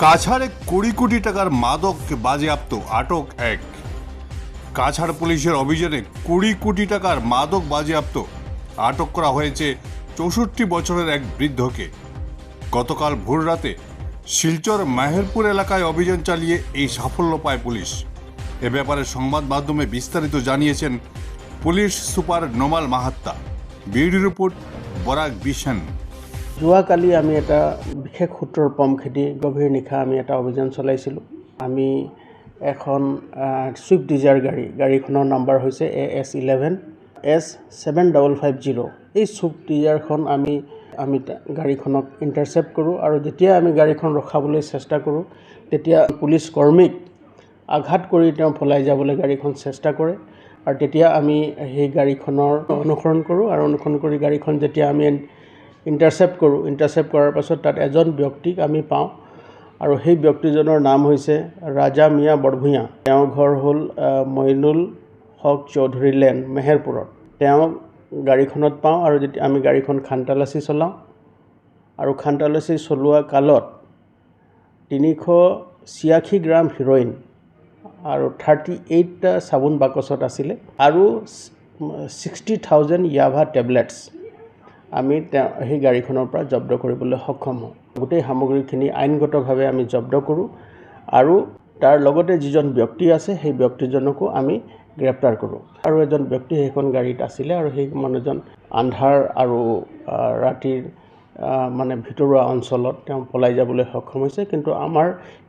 কাছাড়ে ২০ কোটি টাকার মাদক বাজেয়াপ্ত, আটক এক। কাছাড় পুলিশের অভিযানে ২০ কোটি টাকার মাদক বাজেয়াপ্ত, আটক করা হয়েছে ৬৪ বছরের এক বৃদ্ধকে। গতকাল ভোররাতে শিলচর মেহেরপুর এলাকায় অভিযান চালিয়ে এই সাফল্য পায় পুলিশ। এ ব্যাপারে সংবাদ মাধ্যমে বিস্তারিত জানিয়েছেন police super Numal Mahatta. Bureau report Barak vision. যোৱাকালি আমি এটা বিশেষ সূত্ৰৰ পম খেদি গভীৰ নিশা আমি এটা অভিযান চলাইছিলোঁ। আমি এখন ছুইফ্ট ডিজায়াৰ গাড়ীখনৰ নাম্বাৰ হৈছে AS11 S7550। এই ছুইফ্ট ডিজায়াৰখন আমি গাড়ীখনক ইণ্টাৰচেপ্ট কৰোঁ আৰু যেতিয়া আমি গাড়ীখন ৰখাবলৈ চেষ্টা কৰোঁ তেতিয়া পুলিচ কৰ্মীক আঘাত কৰি তেওঁ পলাই যাবলৈ গাড়ীখন চেষ্টা কৰে আৰু তেতিয়া আমি সেই গাড়ীখনৰ অনুসৰণ কৰোঁ আৰু অনুসৰণ কৰি গাড়ীখন যেতিয়া আমি ইণ্টাৰচেপ্ট কৰাৰ পাছত তাত এজন ব্যক্তিক আমি পাওঁ আৰু সেই ব্যক্তিজনৰ নাম হৈছে ৰাজা মিয়া বৰভূঞা। তেওঁৰ ঘৰ হ'ল মইনুল হক চৌধুৰী লেন, মেহেৰপুৰত। তেওঁ গাড়ীখনত পাওঁ আৰু যেতিয়া আমি গাড়ীখন খানতালাচি চলাওঁ আৰু খানতালাচি চলোৱা কালত ৩৮৬ গ্ৰাম হিৰ'ইন আৰু 38টা চাবোন বাকচত আছিলে আৰু 60,000 ইয়াভা টেবলেটছ আমি সেই গাড়ীখনৰ পৰা জব্দ কৰিবলৈ সক্ষম হওঁ। গোটেই সামগ্ৰীখিনি আইনগতভাৱে আমি জব্দ কৰোঁ আৰু তাৰ লগতে যিজন ব্যক্তি আছে সেই ব্যক্তিজনকো আমি গ্ৰেপ্তাৰ কৰোঁ। আৰু এজন ব্যক্তি সেইখন গাড়ীত আছিলে আৰু সেই মানুহজন আন্ধাৰ আৰু ৰাতিৰ ভিতৰুৱা অঞ্চলত তেওঁ পলাই যাবলৈ সক্ষম হৈছে। কিন্তু আমাৰ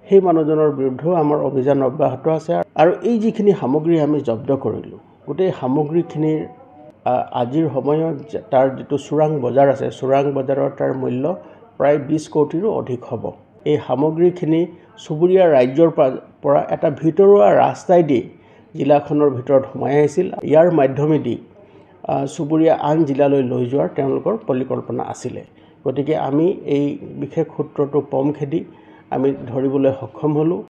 সেই মানুহজনৰ বিৰুদ্ধেও আমাৰ অভিযান অব্যাহত আছে আৰু এই যিখিনি সামগ্ৰী আমি জব্দ কৰিলোঁ, গোটেই সামগ্ৰীখিনিৰ আজিৰ সময়ত তাৰ যিটো চোৰাং বজাৰ আছে, চোৰাং বজাৰৰ তাৰ মূল্য প্ৰায় 20 কোটিৰো অধিক হ'ব। এই সামগ্ৰীখিনি চুবুৰীয়া ৰাজ্যৰ পৰা এটা ভিতৰুৱা ৰাস্তাইদি জিলাখনৰ ভিতৰত সোমাই আহিছিল। ইয়াৰ মাধ্যমেদি চুবুৰীয়া আন জিলালৈ লৈ যোৱাৰ তেওঁলোকৰ পৰিকল্পনা আছিলে। গতিকে আমি এই বিশেষ সূত্ৰটো পম খেদি আমি ধৰিবলৈ সক্ষম হ'লোঁ।